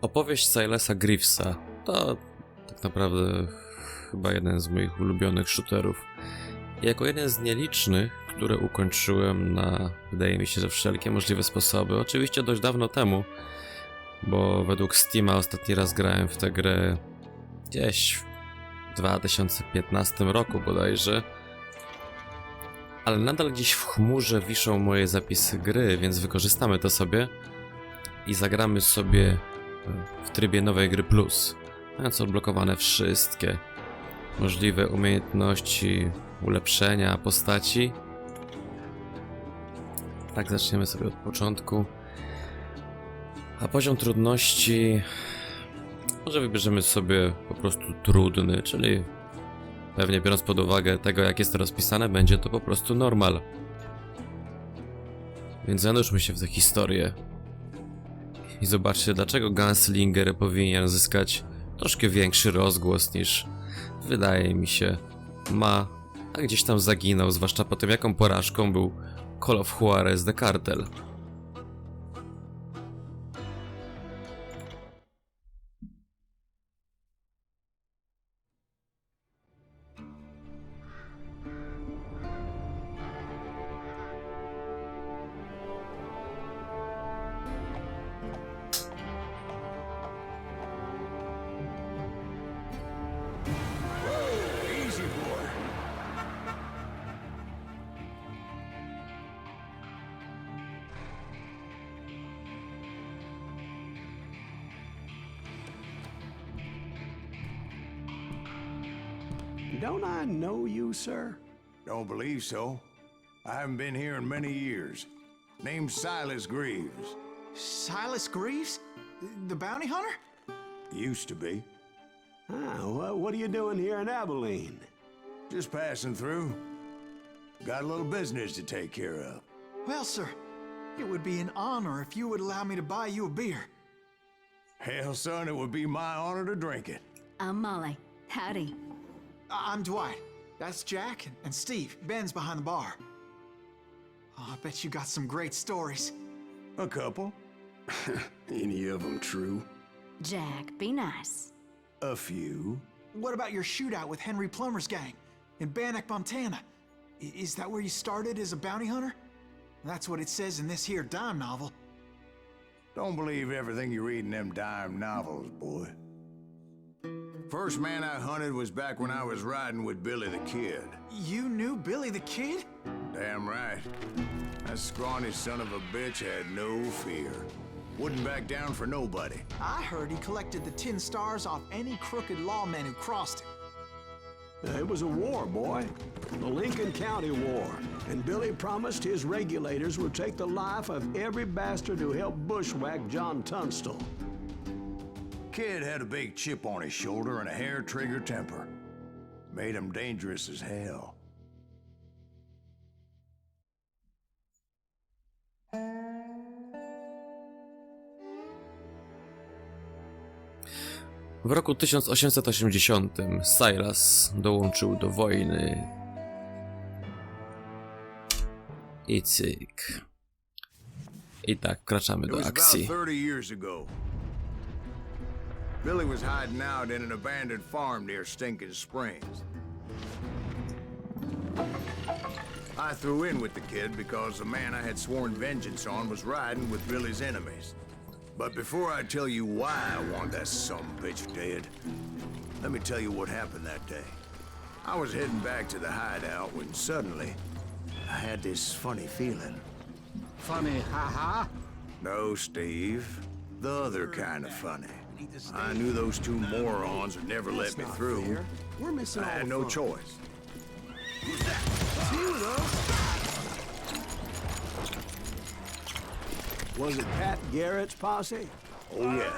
Opowieść Silesa Greavesa to tak naprawdę chyba jeden z moich ulubionych shooterów. Jako jeden z nielicznych, które ukończyłem na, wydaje mi się, że wszelkie możliwe sposoby. Oczywiście dość dawno temu, bo według Steama ostatni raz grałem w tę grę gdzieś w 2015 roku bodajże. Ale nadal gdzieś w chmurze wiszą moje zapisy gry, więc wykorzystamy to sobie i zagramy sobie w trybie nowej gry plus, mając odblokowane wszystkie możliwe umiejętności ulepszenia postaci. Tak, zaczniemy sobie od początku. A poziom trudności może wybierzemy sobie po prostu trudny, czyli pewnie biorąc pod uwagę tego, jak jest to rozpisane, będzie to po prostu normal. Więc zanurzmy się w tę historię. I zobaczcie, dlaczego Gunslinger powinien zyskać troszkę większy rozgłos niż, wydaje mi się, ma, a gdzieś tam zaginął, zwłaszcza po tym, jaką porażką był Call of Juarez The Cartel. Don't I know you, sir? Don't believe so. I haven't been here in many years. Name's Silas Greaves. Silas Greaves? The bounty hunter? Used to be. Ah, well, what are you doing here in Abilene? Just passing through. Got a little business to take care of. Well, sir, it would be an honor if you would allow me to buy you a beer. Hell, son, it would be my honor to drink it. I'm Molly. Howdy. I'm Dwight. That's Jack and Steve. Ben's behind the bar. Oh, I bet you got some great stories. A couple. Any of them true? Jack, be nice. A few. What about your shootout with Henry Plummer's gang in Bannock, Montana? Is that where you started as a bounty hunter? That's what it says in this here dime novel. Don't believe everything you read in them dime novels, boy. First man I hunted was back when I was riding with Billy the Kid. You knew Billy the Kid? Damn right. That scrawny son of a bitch had no fear. Wouldn't back down for nobody. I heard he collected the 10 stars off any crooked lawman who crossed him. It was a war, boy. The Lincoln County War. And Billy promised his regulators would take the life of every bastard who helped bushwhack John Tunstall. Kid had a big chip on his shoulder and a hair-trigger temper. Made him dangerous as hell. W roku 1880 Silas dołączył do wojny. I cyk. I tak, wkraczamy do akcji. Billy was hiding out in an abandoned farm near Stinking Springs. I threw in with the kid because the man I had sworn vengeance on was riding with Billy's enemies. But before I tell you why I want that sumbitch dead, let me tell you what happened that day. I was heading back to the hideout when suddenly I had this funny feeling. Funny, ha-ha? No, Steve. The other kind of funny. I knew those two morons would never let me through. We're missing I all had the no fun. choice. Was it Pat Garrett's posse? Oh, yeah.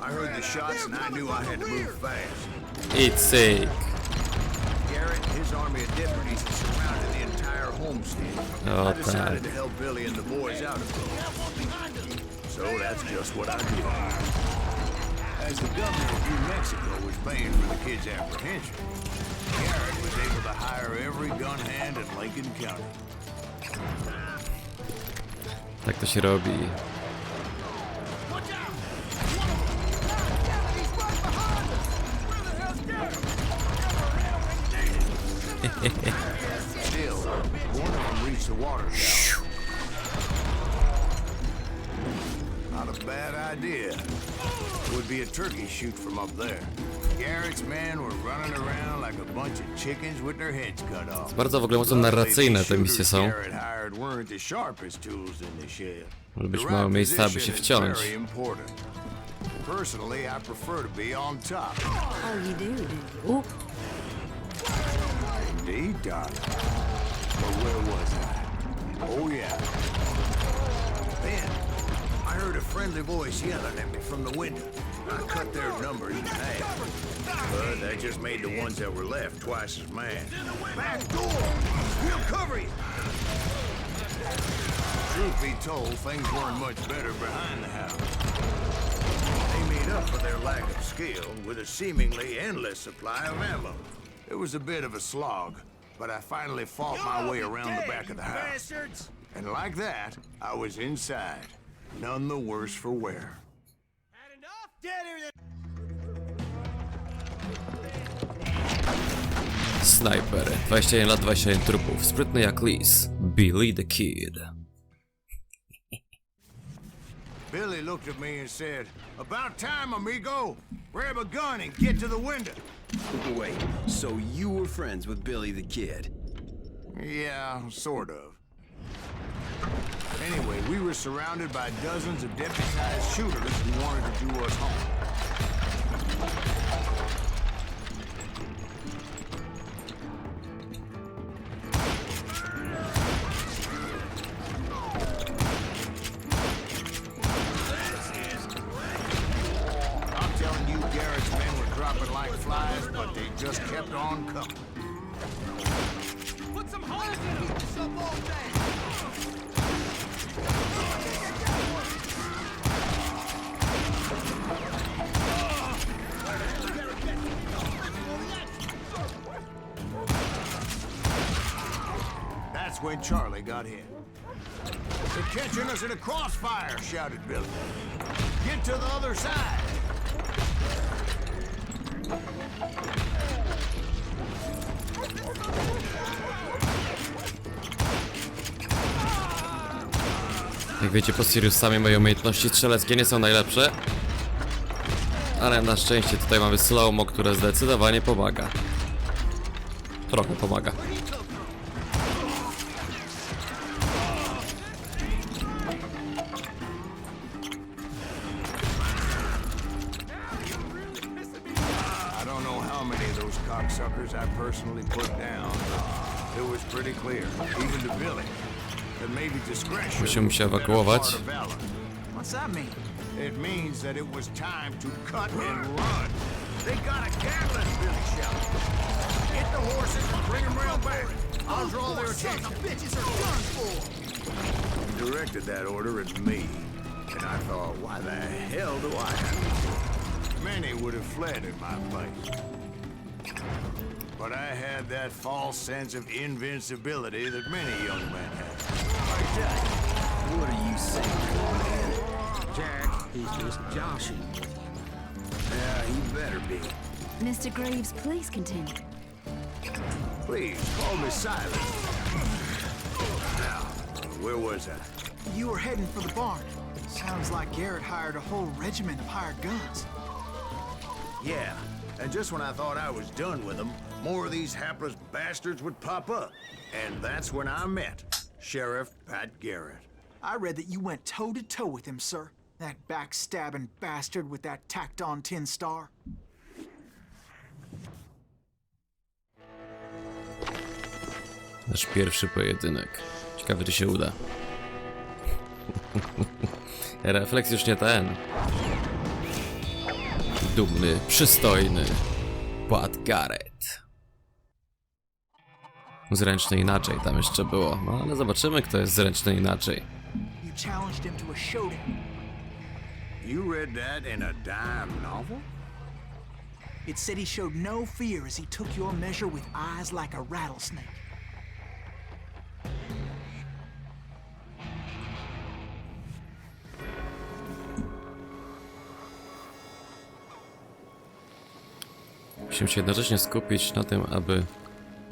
I heard the shots and I knew I had to move fast. I cyk. Garrett and his army of deputies had surrounded the entire homestead. Oh, I decided tak. to help Billy and the boys out of those. So that's just what I did. As the governor of New Mexico was paying for the kid's apprehension, Garrett was able to hire every gun hand in Lincoln County. Tak to się robi. Still, one of them reached the water tower. Not a bad idea. Would be a turkey shoot from up there. Garrett's men were running around like a bunch of chickens with their heads cut off. Bardzo w ogóle mocno narracyjne te misje są. Garrett hired weren't the sharpest tools in the shed. Może być mało miejsca, aby się wciąć. Very important. Personally, I prefer to be on top. Oh, you do you? Indeed, darling. But where was I? Oh, yeah. Then, I heard a friendly voice yelling at me from the window. I cut their numbers in half. But that just made the ones that were left twice as mad. Back door! We'll cover you! Truth be told, things weren't much better behind the house. They made up for their lack of skill with a seemingly endless supply of ammo. It was a bit of a slog, but I finally fought my way around the back of the house. And like that, I was inside. None the worse for wear. Snajper, 21 lat, 21 trupów, sprytny jak lis. Billy the Kid. Billy looked at me and said, "About time, amigo. Grab a gun and get to the window." Wait, so you were friends with Billy the Kid? Yeah, sort of. Anyway, we were surrounded by dozens of deputized shooters who wanted to do us harm. I'm telling you, Garrett's men were dropping like flies, but they just kept on coming. Put some holes in him! Some all day! That's when Charlie got hit. "They're catching us in a crossfire," shouted Billy. "Get to the other side." Jak wiecie, po Siriusami moje umiejętności strzeleckie nie są najlepsze. Ale na szczęście tutaj mamy slow-mo, które zdecydowanie pomaga. Trochę pomaga. I don't know how many of those cocksuckers I personally put down, but it was pretty clear, even to Billy, that maybe discretion Musimy się was a better ewakuować. part of valor. What's that mean? It means that it was time to cut and run. They got a Gatling, Billy shouted. Get the horses and bring them round back. I'll draw their attention. Bitches are done for! He directed that order at me, and I thought, why the hell do I have to? Many would have fled in my place. But I had that false sense of invincibility that many young men have. What are you saying, man? Jack, he's just joshing. Yeah, he better be. Mr. Greaves, please continue. Please, call me Silent. Now, where was I? You were heading for the barn. Sounds like Garrett hired a whole regiment of hired guns. Yeah, and just when I thought I was done with them, more of these hapless bastards would pop up. And that's when I met Sheriff Pat Garrett. I read that you went toe-to-toe with him, sir. That backstabbing bastard with that tacked-on tin star. Nasz pierwszy pojedynek. Ciekawe, czy się uda. Refleks już nie ten. Dumny, przystojny Pat Garrett. Zręczny inaczej tam jeszcze było. No ale zobaczymy, kto jest zręczny inaczej. You challenged him to a showdown. You read that in a dime novel? It said he showed no fear as he took your measure with eyes like a rattlesnake. Musimy się jednocześnie skupić na tym, aby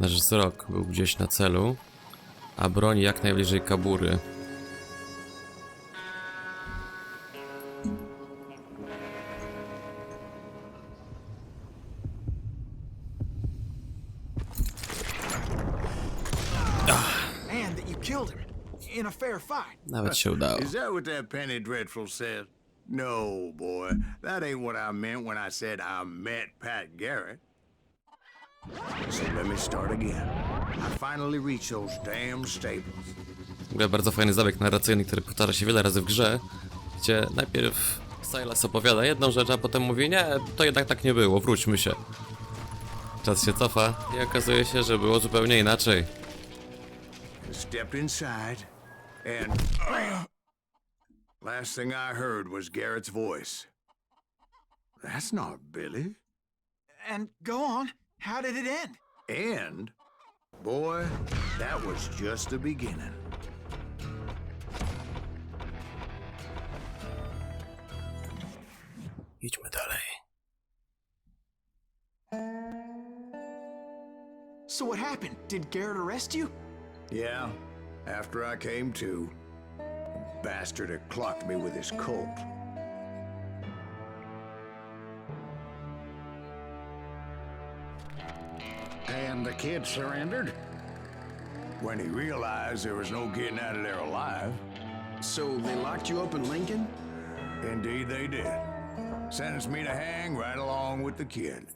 Nasz wzrok był gdzieś na celu, a broń jak najbliżej kabury. Man, that you killed him in a fair fight. Nawet się udało. Is that what that Penny Dreadful said? No, boy. That ain't what I meant when I said I met Pat Garrett. So let me start again. I finally reached those damn stables. W ogóle bardzo fajny zabieg narracyjny, który powtarza się wiele razy w grze, gdzie najpierw Silas opowiada jedną rzecz, a potem mówi, nie, to jednak tak nie było, wróćmy się. Czas się cofa i okazuje się, że było zupełnie inaczej. Stepped inside, and last thing I heard was Garrett's voice. That's not Billy. And go on. How did it end? And, boy, that was just the beginning. Idźmy dalej. So what happened? Did Garrett arrest you? Yeah, after I came to, the bastard had clocked me with his Colt. And the kid surrendered? When he realized there was no getting out of there alive, So they locked you up in Lincoln? indeed they did. Sentenced me to hang right along with the kid.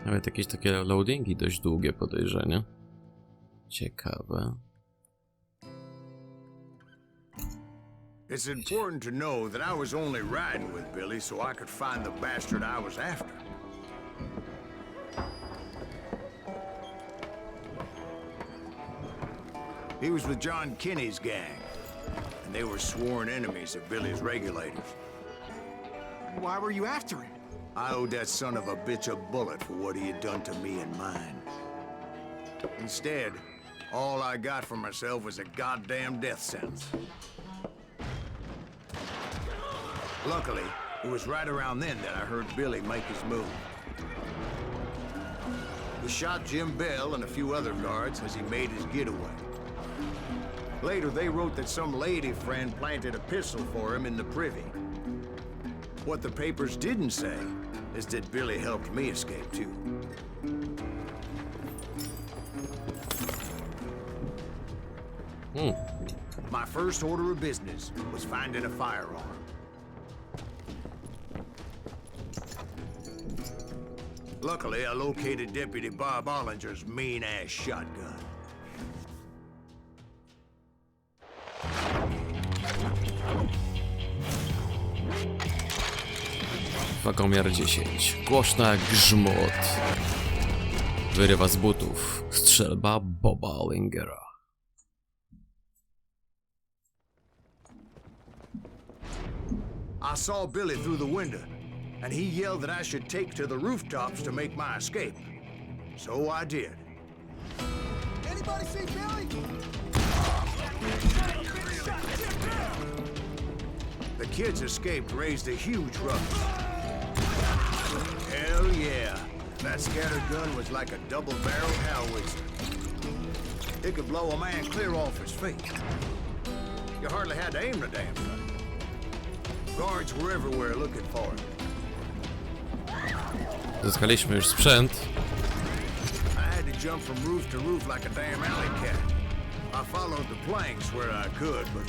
Nawet jakieś takie loadingi dość długie, podejrzenie. Ciekawe. It's important to know that I was only riding with Billy so I could find the bastard I was after. He was with John Kinney's gang, and they were sworn enemies of Billy's regulators. Why were you after him? I owed that son of a bitch a bullet for what he had done to me and mine. Instead, all I got for myself was a goddamn death sentence. Luckily, it was right around then that I heard Billy make his move. He shot Jim Bell and a few other guards as he made his getaway. Later, they wrote that some lady friend planted a pistol for him in the privy. What the papers didn't say is that Billy helped me escape, too. My first order of business was finding a firearm. Luckily, I located Deputy Bob Ollinger's mean-ass shotgun. Wagomiar 10. Głośna jak grzmot. Wyrywa z butów. Strzelba Boba Ollingera. I saw Billy through the window, and he yelled that I should take to the rooftops to make my escape. So I did. Anybody see Billy? The kids escaped, raised a huge ruckus. Hell yeah. That scattered gun was like a double-barreled howitzer. It could blow a man clear off his feet. You hardly had to aim the damn thing. Guards were everywhere looking for him. Zyskaliśmy już sprzęt. I had to jump from roof to roof like a damn alley cat. I followed the planks where I could, but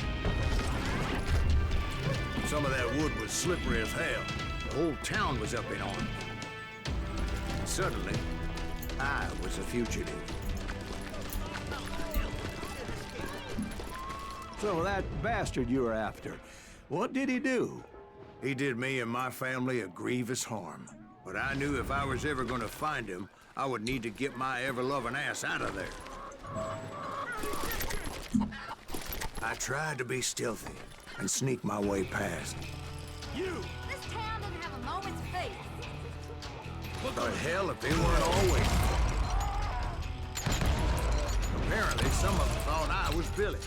some of that wood was slippery as hell. The whole town was up in arms. And suddenly, I was a fugitive. So that bastard you were after, what did he do? He did me and my family a grievous harm. But I knew if I was ever going to find him, I would need to get my ever-loving ass out of there. I tried to be stealthy and sneak my way past. You! This town doesn't have a moment's faith. But hell, if they weren't always. Apparently, some of them thought I was Billy.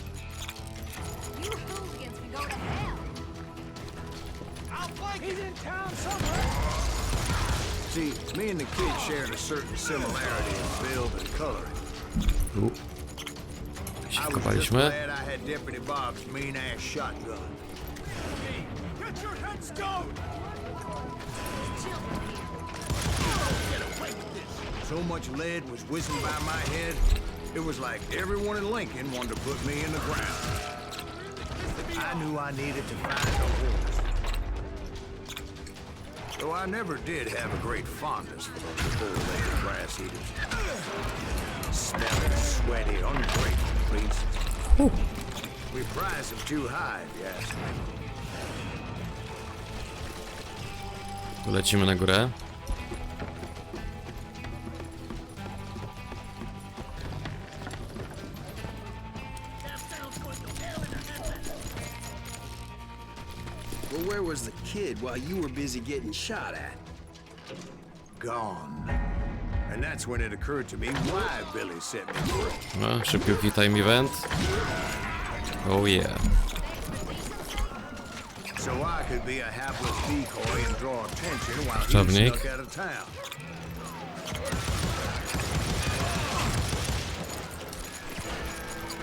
You hooligans can go to hell. I'll flank He's in town somewhere. See, me and the kid shared a certain similarity in build and coloring. Się I was just wkopaliśmy. glad I had Deputy Bob's mean-ass shotgun. Get your head stoned. So much lead was whizzing by my head, it was like everyone in Lincoln wanted to put me in the ground. I knew I needed to find a horse. Though I never did have a great fondness for those bull-legged grass eaters. Smelling, sweaty, ungrateful beasts. We prize them too high, if you ask me. Tu lecimy na górę. Well, where was the kid while you were busy getting shot at? Gone. And that's when it occurred to me why Billy set me free. No, szybki time event. Oh yeah. So I could be a hapless decoy and draw attention while he Czarnik. snuck out of town.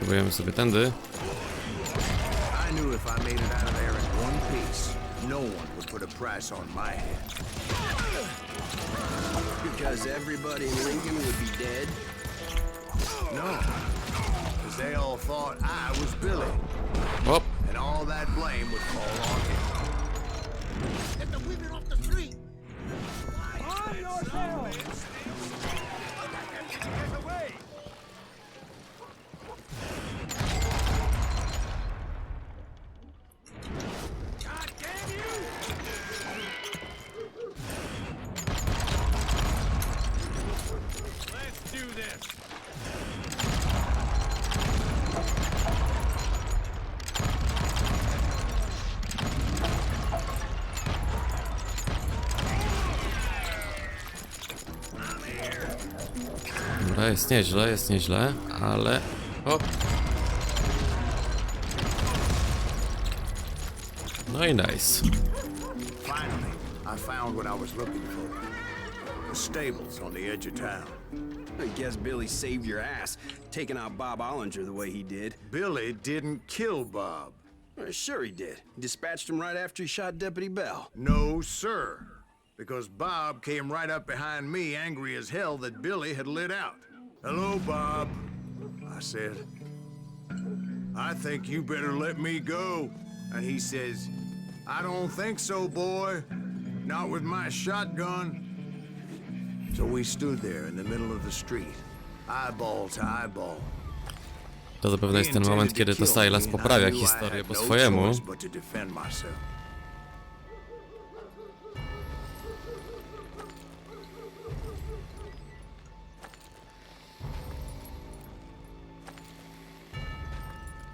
Próbujemy sobie tędy. I knew if I made it out of there in one piece, no one would put a price on my head. Because everybody in Lincoln would be dead? No, because they all thought I was Billy, Hop! and all that blame would fall on him. Get the women off the street. On yourself. Get away. God damn you! Let's do this. Dobra, jest nieźle, ale... Hop! No i nice. Finally, I found what I was looking for. The stables on the edge of town. I guess Billy saved your ass, taking out Bob Ollinger the way he did. Billy didn't kill Bob. Sure he did. He dispatched him right after he shot Deputy Bell. No, sir. Because Bob came right up behind me, angry as hell that Billy had lit out. Hello, Bob, I said. I think you better let me go. And he says, I don't think so, boy. Not with my shotgun. So we stood there in the middle of the street, eyeball to eyeball. To zapewne jest ten moment, kiedy to Silas poprawia historię po swojemu.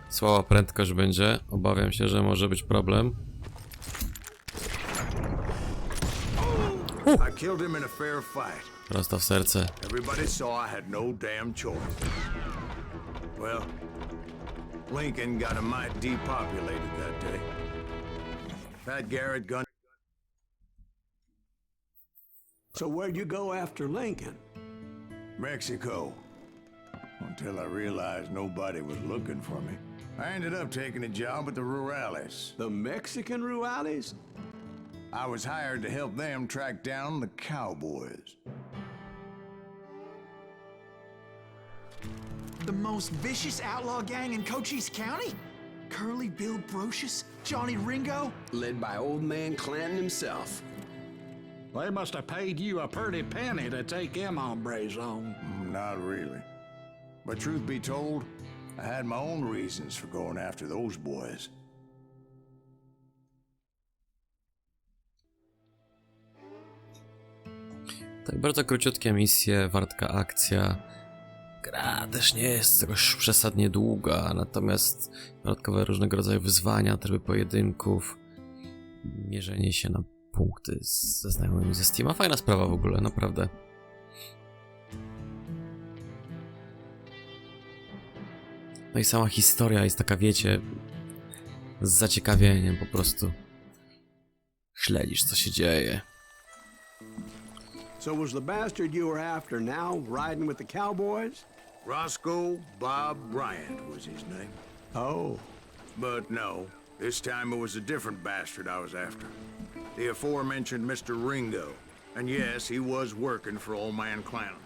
Słaba prędkość będzie. Obawiam się, że może być problem. I killed him in a fair fight. Prosto w serce. Everybody saw I had no damn choice. Well, Lincoln got a mite depopulated that day. Pat Garrett gun. So where'd you go after Lincoln? Mexico. Until I realized nobody was looking for me. I ended up taking a job at the Rurales. The Mexican Rurales? I was hired to help them track down the cowboys. The most vicious outlaw gang in Cochise County? Curly Bill Brocious? Johnny Ringo? Led by old man Clanton himself. They must have paid you a pretty penny to take them hombres on. Not really. But truth be told, I had my own reasons for going after those boys. Tak, bardzo króciutkie misje, wartka akcja. Gra też nie jest jakoś przesadnie długa, natomiast dodatkowe różnego rodzaju wyzwania, tryby pojedynków, mierzenie się na punkty ze znajomymi ze Steama. Fajna sprawa w ogóle, naprawdę. No i sama historia jest taka, wiecie, z zaciekawieniem po prostu. Śledzisz, co się dzieje. So was the bastard you were after now riding with the cowboys? Roscoe Bob Bryant was his name. Oh. But no, this time it was a different bastard I was after. The aforementioned Mr. Ringo. And yes, he was working for Old Man Clanton.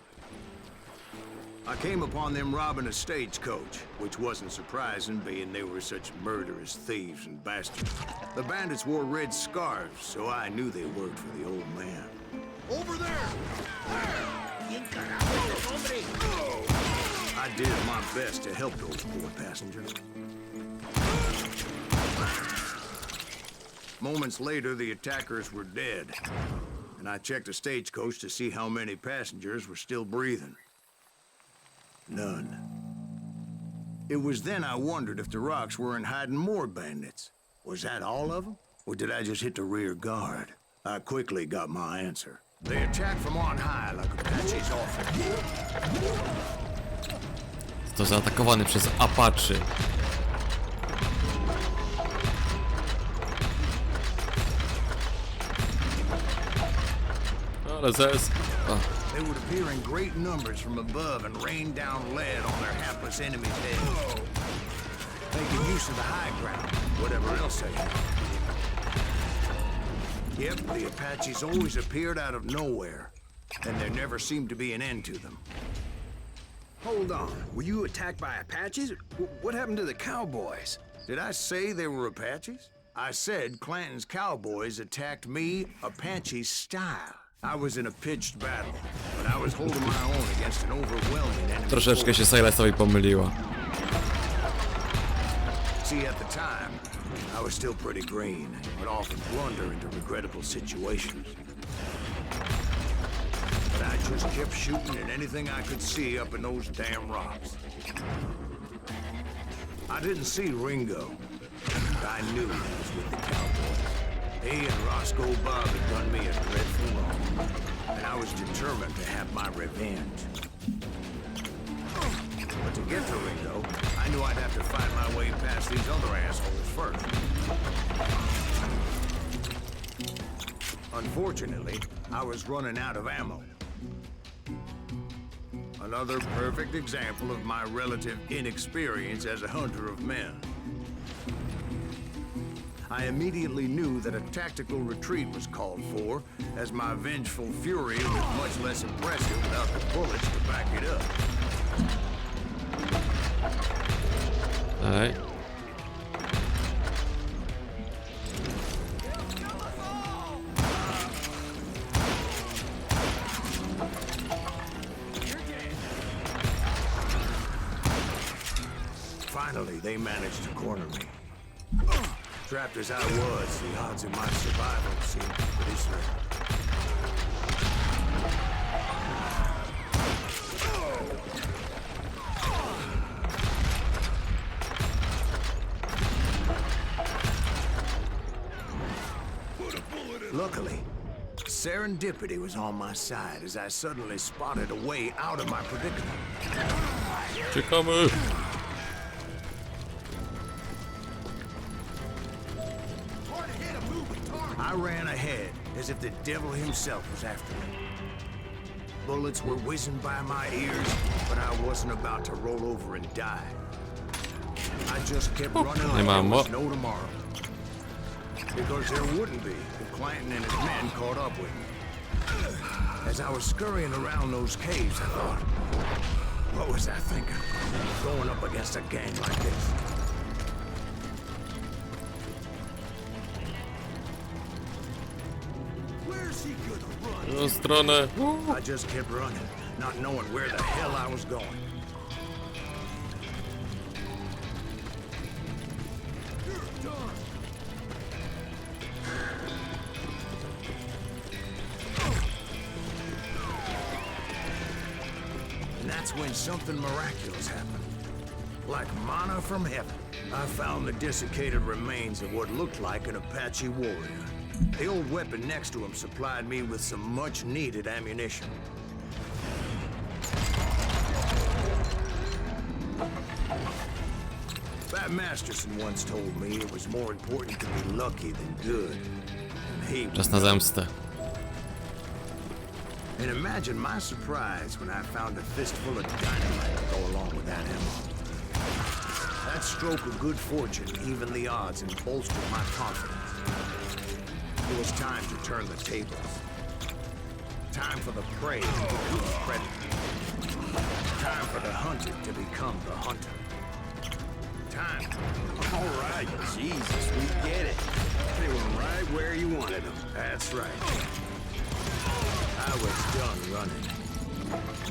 I came upon them robbing a stagecoach, which wasn't surprising, being they were such murderous thieves and bastards. The bandits wore red scarves, so I knew they worked for the old man. Over there! There! You got out, hombre! I did my best to help those poor passengers. Moments later, the attackers were dead, and I checked the stagecoach to see how many passengers were still breathing. None. It was then I wondered if the rocks weren't hiding more bandits. Was that all of them? Or did I just hit the rear guard? I quickly got my answer. They attacked from on high like Apaches often. Został zaatakowany przez Apache. Ale zaraz... They would appear in great numbers from above and rain down lead on their hapless enemies' heads. Making use of the high ground, whatever else they had. Yep, the Apaches always appeared out of nowhere, and there never seemed to be an end to them. Hold on. Were you attacked by Apaches? What happened to the cowboys? Did I say they were Apaches? I said Clanton's cowboys attacked me Apache style. I was in a pitched battle, but I was holding my own against an overwhelming enemy. Troszeczkę się Silasowi pomyliła. See, at the time, I was still pretty green, but often blunder into regrettable situations. But I just kept shooting at anything I could see up in those damn rocks. I didn't see Ringo, but I knew he was with the cowboys. He and Roscoe Bob had done me a dreadful wrong, and I was determined to have my revenge. But to get to Ringo, I knew I'd have to find my way past these other assholes first. Unfortunately, I was running out of ammo. Another perfect example of my relative inexperience as a hunter of men. I immediately knew that a tactical retreat was called for, as my vengeful fury was much less impressive without the bullets to back it up. Alright. Finally, they managed to corner me. Trapped as I was, the odds of my survival seemed pretty slim. Luckily, serendipity was on my side as I suddenly spotted a way out of my predicament. Czekamy. I ran ahead as if the devil himself was after me. Bullets were whizzing by my ears, but I wasn't about to roll over and die. I just kept running like there was no tomorrow. Because there wouldn't be if Clanton and his men caught up with me. As I was scurrying around those caves, I thought, what was I thinking? Going up against a gang like this. W tą stronę. I just kept running, not knowing where the hell I was going. And that's when something miraculous happened. Like manna from heaven. I found the desiccated remains of what looked like an Apache warrior. The old weapon next to him supplied me with some much-needed ammunition. Pat Masterson once told me it was more important to be lucky than good. And he was Czas na zemstę. And imagine my surprise when I found a fistful of dynamite to go along with that ammo. That stroke of good fortune evened the odds and bolstered my confidence. It was time to turn the tables. Time for the prey to become the predator. Time for the hunted to become the hunter. Time. All right, Jesus, we get it. They were right where you wanted them. That's right. I was done running.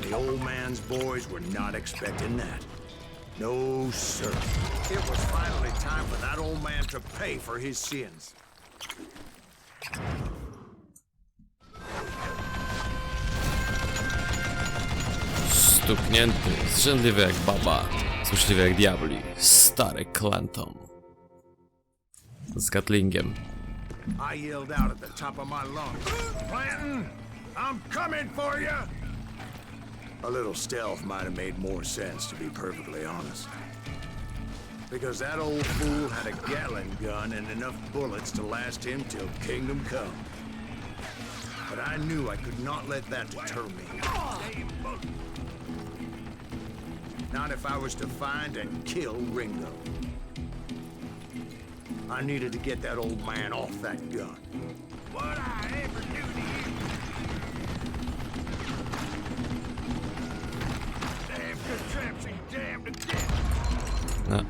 The old man's boys were not expecting that. No, sir. It was finally time for that old man to pay for his sins. Stuknięty, zrzędliwy jak baba, złośliwy jak diabli, stary Clanton. Z Gatlingiem. I yelled out at the top of my lungs, "Clanton, I'm coming for you!" A little stealth might have made more sense, to be perfectly honest. Because that old fool had a Gatling gun and enough bullets to last him till kingdom come. But I knew I could not let that deter me. Not if I was to find and kill Ringo. I needed to get that old man off that gun. What I ever do to you? Damn contraption, damn to death. No.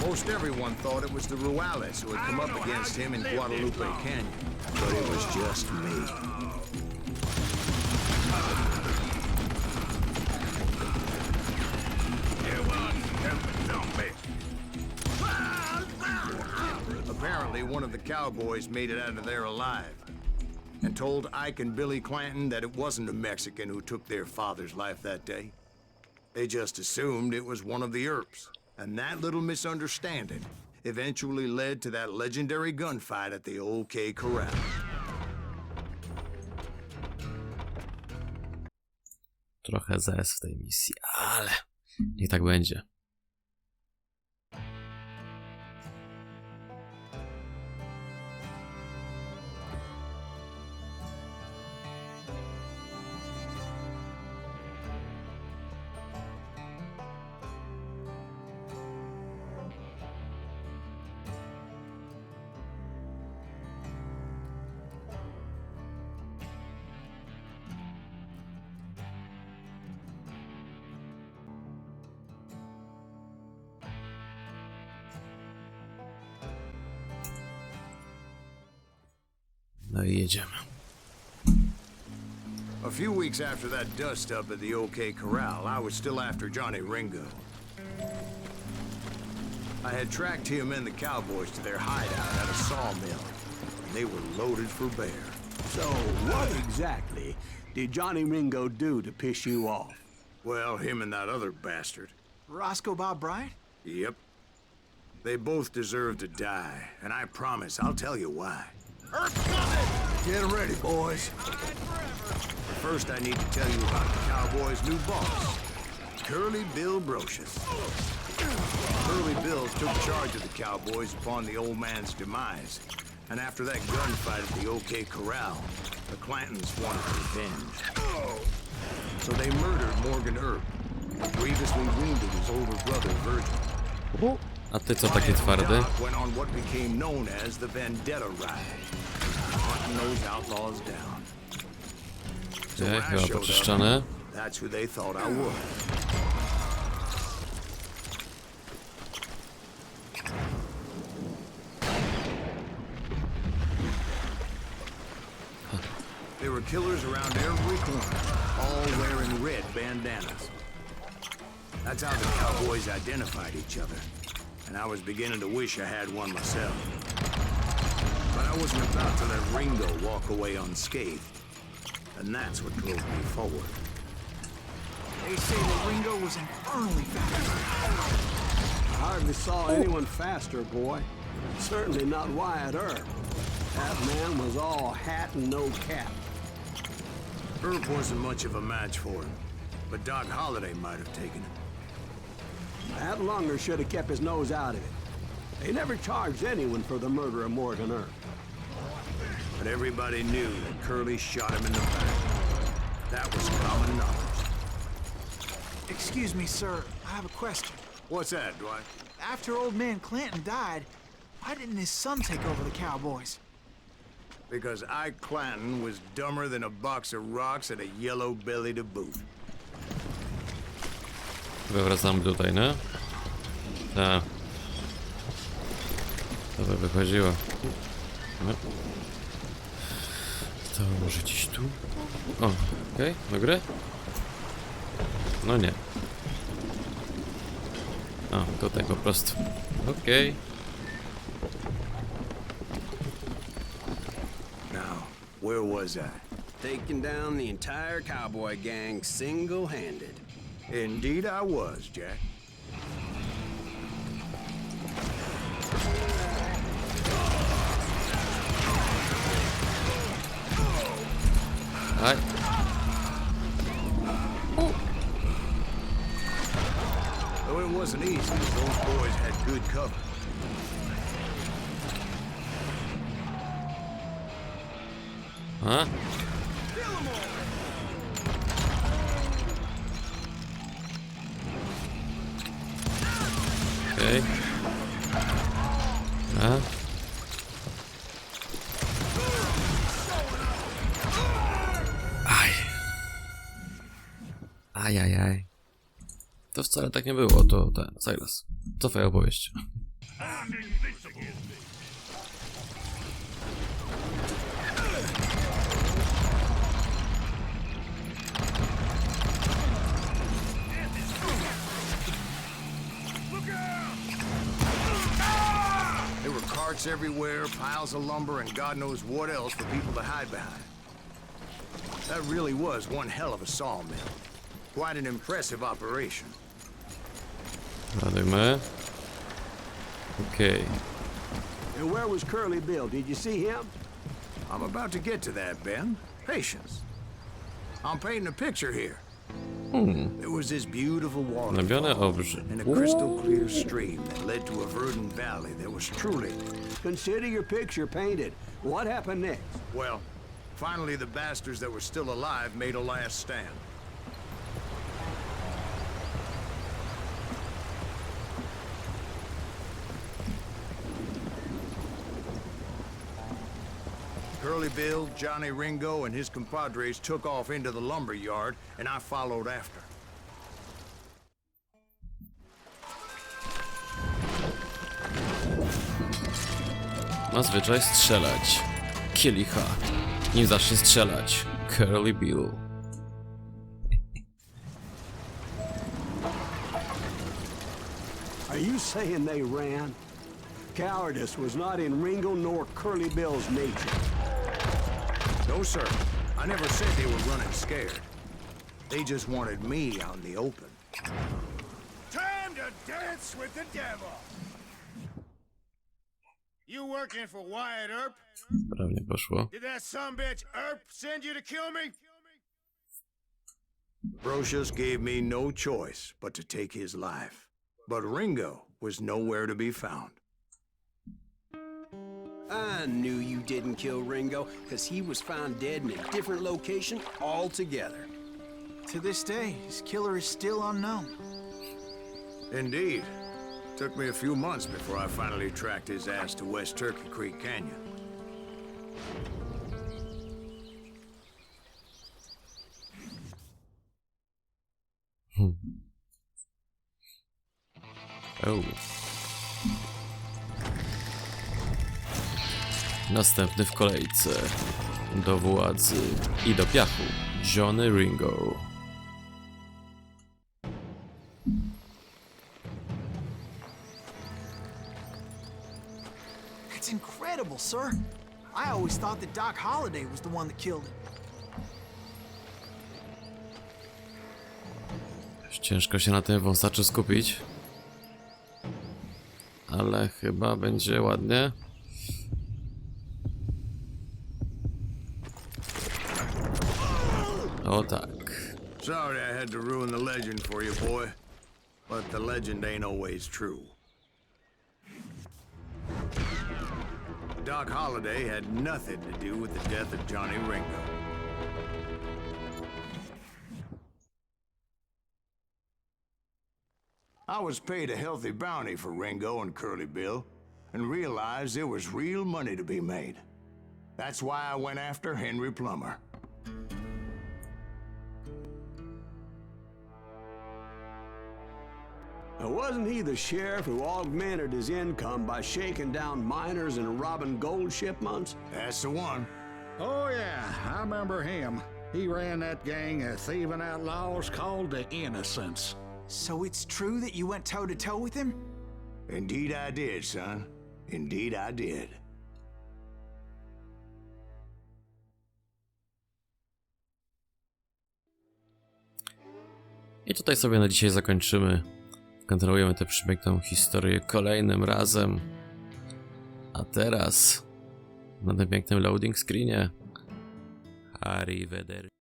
Most everyone thought it was the Ruales who had come up against him in Guadalupe Canyon, but it was just me. Apparently, one of the cowboys made it out of there alive and told Ike and Billy Clanton that it wasn't a Mexican who took their father's life that day. They just assumed it was one of the Earps. And that little misunderstanding eventually led to that legendary gunfight at the OK Corral. Trochę zes w tej misji, ale niech tak będzie. No i jedziemy. A few weeks after that dust-up at the OK Corral, I was still after Johnny Ringo. I had tracked him and the cowboys to their hideout at a sawmill, and they were loaded for bear. So, what exactly did Johnny Ringo do to piss you off? Well, him and that other bastard. Roscoe Bob Bryant? Yep. They both deserve to die, and I promise I'll tell you why. Get ready, boys. But first, I need to tell you about the Cowboys' new boss, Curly Bill Brocious. Curly Bill took charge of the Cowboys upon the old man's demise, and after that gunfight at the OK Corral, the Clantons wanted revenge. So they murdered Morgan Earp and grievously wounded his older brother, Virgil. A ty co takie twardy? Went on what became known as the Vendetta Ride, hunting those outlaws down. So when I Chyba showed poczyszczone. up, that's who they thought I was. They were killers around every corner, all wearing red bandanas. That's how the cowboys identified each other, and I was beginning to wish I had one myself. But I wasn't about to let Ringo walk away unscathed, and that's what drove me forward. They say that Ringo was infernally fast. I hardly saw anyone faster, boy. Certainly not Wyatt Earp. That man was all hat and no cap. Earp wasn't much of a match for him, but Doc Holliday might have taken him. That Lunger should have kept his nose out of it. They never charged anyone for the murder of Morgan Earp. But everybody knew that Curly shot him in the back. That was common knowledge. Excuse me, sir. I have a question. What's that, Dwight? After old man Clanton died, why didn't his son take over the Cowboys? Because Ike Clanton was dumber than a box of rocks and a yellow belly to boot. Wracamy tutaj, nie? Tak. To by wychodziło. No. To może gdzieś tu? O, okej, do gry? No nie. O, tutaj po prostu. Okej. Now, where was I? Taking down the entire cowboy gang single-handed. Indeed I was, Jack. Aj. Though it wasn't easy, those boys had good cover. A? Okej. A? Aj. Ajajaj. To wcale tak nie było, to ten, Silas. Cofaj opowieść. There were carts everywhere, piles of lumber, and God knows what else for people to hide behind. That really was one hell of a sawmill. Quite an impressive operation. Ładujmy. Okej. And where was Curly Bill? Did you see him? I'm about to get to that, Ben. Patience. I'm painting a picture here. There was this beautiful Nabione waterfall obrzy. and a crystal clear stream that led to a verdant valley that was truly, Consider your picture painted. What happened next? well, finally the bastards that were still alive made a last stand. Curly Bill, Johnny Ringo, and his compadres took off into the lumber yard, and I followed after. Ma zwyczaj strzelać. Kielicha. Nim zacznie strzelać. Curly Bill. Are you saying they ran? Cowardice was not in Ringo nor Curly Bill's nature. No, sir. I never said they were running scared. They just wanted me out in the open. Time to dance with the devil. You working for Wyatt Earp? Prawnie poszło. Did that sumbitch Earp send you to kill me? Brocious gave me no choice but to take his life. But Ringo was nowhere to be found. I knew you didn't kill Ringo, because he was found dead in a different location altogether. To this day, his killer is still unknown. Indeed. Took me a few months before I finally tracked his ass to West Turkey Creek Canyon. Oh. Następny w kolejce. do władzy i do piachu. Johnny Ringo. That's incredible, sir. I always thought that Doc Holliday was the one that killed him. Ciężko się na tym wąsaczu skupić. Ale chyba będzie ładnie. O tak. Sorry I had to ruin the legend for you, boy. But the legend ain't always true. Doc Holliday had nothing to do with the death of Johnny Ringo. I was paid a healthy bounty for Ringo and Curly Bill, and realized there was real money to be made. That's why I went after Henry Plummer. Now, wasn't he the sheriff who augmented his income by shaking down miners and robbing gold shipments? That's the one. Oh, yeah, I remember him. He ran that gang of thieving outlaws called the Innocents. So it's true that you went toe-to-toe with him? Indeed I did, son. Indeed I did. I tutaj sobie na dzisiaj zakończymy. Kontynuujemy tę przepiękną historię kolejnym razem. A teraz na tym pięknym loading screenie. Arrivederci.